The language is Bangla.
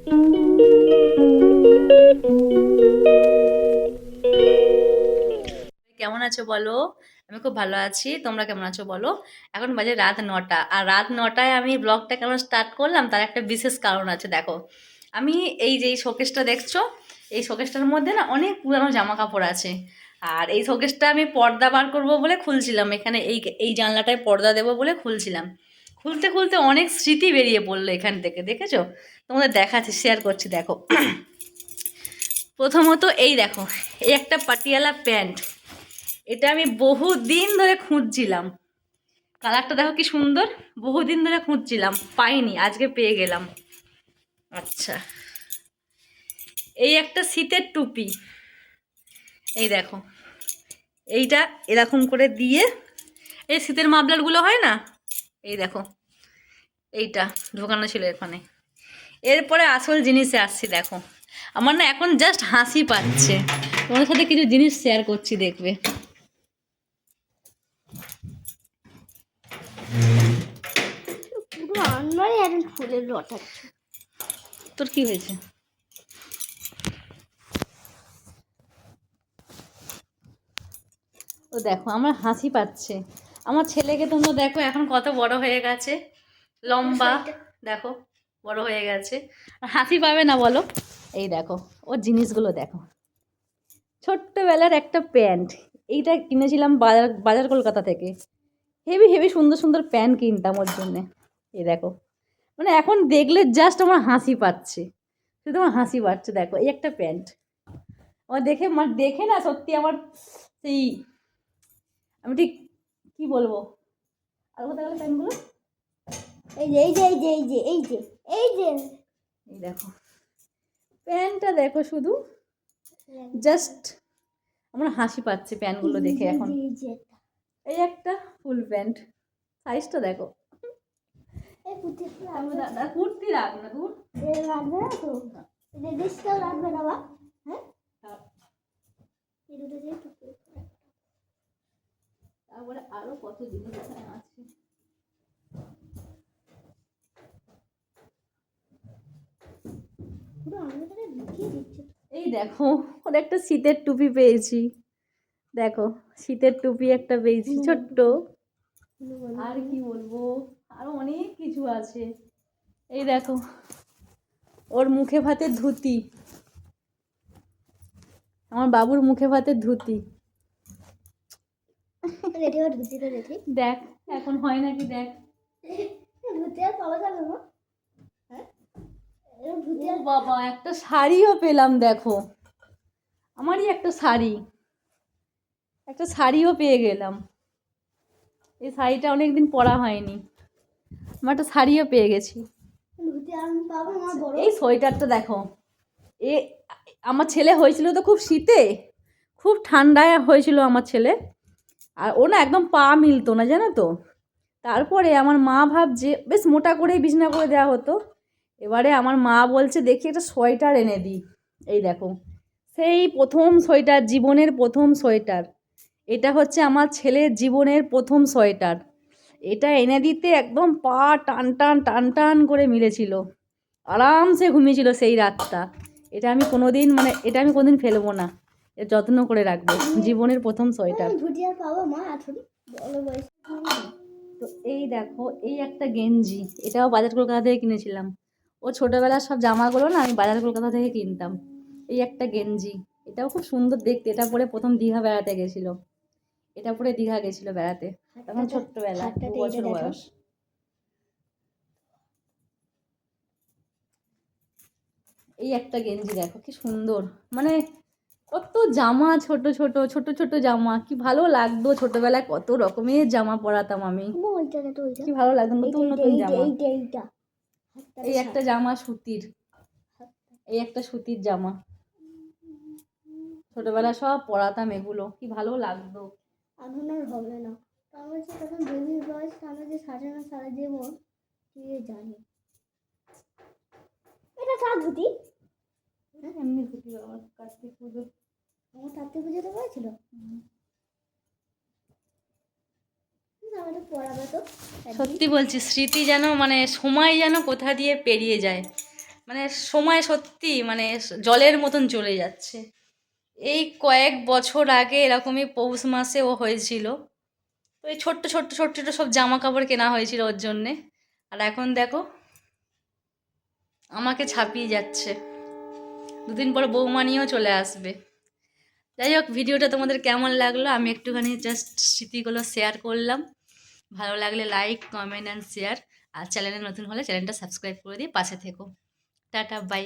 কেমন আছো বলো? আমি খুব ভালো আছি। তোমরা কেমন আছো বলো? এখন বাজে রাত ৯টা। আর রাত ৯টায় আমি ব্লগটা কেন স্টার্ট করলাম তার একটা বিশেষ কারণ আছে। দেখো, আমি এই যে এই শোকেসটা দেখছো, এই শোকেসটার মধ্যে না অনেক পুরানো জামা কাপড় আছে। আর এই শোকেসটা আমি পর্দা বার করব বলে খুলছিলাম, এখানে এই এই জানলাটায় পর্দা দেবো বলে খুলছিলাম। খুলতে খুলতে অনেক স্মৃতি বেরিয়ে পড়লো এখান থেকে, দেখেছো? তোমাদের দেখাচ্ছি, শেয়ার করছি, দেখো। প্রথমত এই দেখো, এই একটা পাটিয়ালা প্যান্ট, এটা আমি বহুদিন ধরে খুঁজছিলাম। কালারটা দেখো কি সুন্দর, বহুদিন ধরে খুঁজছিলাম, পাইনি, আজকে পেয়ে গেলাম। আচ্ছা, এই একটা শীতের টুপি, এই দেখো, এইটা এরকম করে দিয়ে, এই শীতের মাফলারগুলো হয় না, এই দেখো, এইটা ঢোকানো ছিল এখানে। এরপরে আসল জিনিসে আসছি, দেখো, আমার না এখন জাস্ট হাসি পাচ্ছে। তোমাদের সাথে কিছু জিনিস শেয়ার করছি, দেখবে। পুরো আলমারি আর ফুলের লটাচ্ছে। তোর কি হয়েছে? ও দেখো, আমার হাসি পাচ্ছে। আমার ছেলেকে তোমরা দেখো, এখন কত বড় হয়ে গেছে, লম্বা, দেখো, বড় হয়ে গেছে। আর হাসি পাবে না বলো? এই দেখো, ওর জিনিসগুলো দেখো। ছোট্টবেলার একটা প্যান্ট, এইটা কিনেছিলাম বাজার বাজার কলকাতা থেকে। হেভি হেভি সুন্দর সুন্দর প্যান্ট কিনতাম ওর জন্যে। এই দেখো, মানে এখন দেখলে জাস্ট আমার হাসি পাচ্ছে, শুধু আমার হাসি পাচ্ছে। দেখো, এই একটা প্যান্ট আমার দেখে, মানে দেখে না সত্যি আমার সেই, আমি ঠিক কি বলবো। আর কোথায় গেল প্যান্টগুলো? এই যে এই যে এই যে এই যে এই যে এই যে এই দেখো, প্যান্টটা দেখো, শুধু জাস্ট আমার হাসি পাচ্ছে প্যান্টগুলো দেখে এখন। এই একটা ফুল প্যান্ট, সাইজটা দেখো। দাদা কুর্তি রাখ না, দূর লাগবে না তো, লেডিসটাও লাগবে না বা? হ্যাঁ, এই দুটো দিয়ে টুকরো। তারপরে আরো কত জিনিস এখানে আছে। পুরো আলমারিটা ঢুকিয়ে দিচ্ছে। এই দেখো, ওর একটা শীতের টুপি পেয়েছি, দেখো, শীতের টুপি একটা পেয়েছি ছোট্ট। আর কি বলবো, আরো অনেক কিছু আছে। এই দেখো, ওর মুখে ভাতের ধুতি, আমার বাবুর মুখে ভাতের ধুতি। রেডি হওয়ার ধুতিটা দেখি, দেখ এখন হয় নাকি, দেখ। ধুতি আর পাওয়া যাবে না। হ্যাঁ, ও বাবা, একটা শাড়িও পেলাম, দেখো, আমারই একটা শাড়ি, একটা শাড়িও পেয়ে গেলাম। এই শাড়িটা অনেকদিন পরা হয়নি, আমার একটা শাড়িও পেয়ে গেছি। ধুতি আর পাবো আমার বড়। এই সোয়েটারটা দেখো, এ আমার ছেলে হয়েছিল তো খুব শীতে, খুব ঠান্ডায় হয়েছিল আমার ছেলে, আর ও না একদম পা মিলতো না, জানো তো। তারপরে আমার মা ভাবছে বেশ মোটা করেই বিছনা করে দেওয়া হতো। এবারে আমার মা বলছে দেখি একটা সোয়েটার এনে দিই। এই দেখো, সেই প্রথম সোয়েটার, জীবনের প্রথম সোয়েটার। এটা হচ্ছে আমার ছেলের জীবনের প্রথম সোয়েটার। এটা এনে দিতে একদম পা টান টান টান টান করে মিলেছিল, আরামসে ঘুমিয়েছিল সেই রাতটা। এটা আমি কোনোদিন, মানে এটা আমি কোনোদিন ফেলবো না, এর যত্ন করে রাখবো, জীবনের প্রথম সোয়েটার। ধুতি আর পাবো মা এতদিন বড় বয়স। তো এই দেখো, এই একটা গেঞ্জি, এটাও বাজার কলকাতা থেকে কিনেছিলাম। ও ছোটোবেলার সব জামাগুলো না আমি বাজার কলকাতা থেকে কিনতাম। এই একটা গেঞ্জি, এটাও খুব সুন্দর দেখতে। এটা পরে প্রথম দীঘা বেড়াতে গেছিলো, এটা পরে দীঘা গেছিলো বেড়াতে, তখন ছোট্টবেলা, 2 বছর বয়স। এই একটা গেঞ্জি দেখো কি সুন্দর, মানে কত জামা, ছোট ছোট ছোট ছোট জামা, কি ভালো লাগতো ছোটবেলায়, কত রকমের জামা পরাতাম আমি, কি ভালো লাগতো, নতুন নতুন জামা। এই একটা জামা সুতির, এই একটা সুতির জামা, ছোটবেলায় সব পরাতাম এগুলো, কি ভালো লাগতো। এখন আর হবে না, আমার যে তখন বেবির বয়স, আমরা যে সাজানো সারা দেবো কে জানে। এটা কার ধুতি? এমনি ধুতি, বাবা কার্তিক পুজো, আমার কার্তিক পুজোতে পড়েছিল। আমাদের পড়াবে তো। সত্যি বলছি, স্মৃতি যেন, মানে সময় যেন কোথা দিয়ে পেরিয়ে যায়। মানে সময় সত্যি মানে জলের মতন চলে যাচ্ছে। এই কয়েক বছর আগে এরকমই পৌষ মাসে ও হয়েছিল। তো এই ছোট্ট ছোট্ট ছোট্ট ছোট্ট সব জামা কাপড় কেনা হয়েছিল ওর জন্যে। আর এখন দেখো আমাকে ছাপিয়ে যাচ্ছে। দুদিন পর বৌমা নিয়েও চলে আসবে। যাই হোক, ভিডিওটা তোমাদের কেমন লাগলো আমি একটুখানি জাস্ট স্মৃতিগুলো শেয়ার করলাম। ভালো লাগলে লাইক কমেন্ট অ্যান্ড শেয়ার। আর চ্যানেলে নতুন হলে চ্যানেলটা সাবস্ক্রাইব করে দিয়ে পাশে থেকো। Tata bye.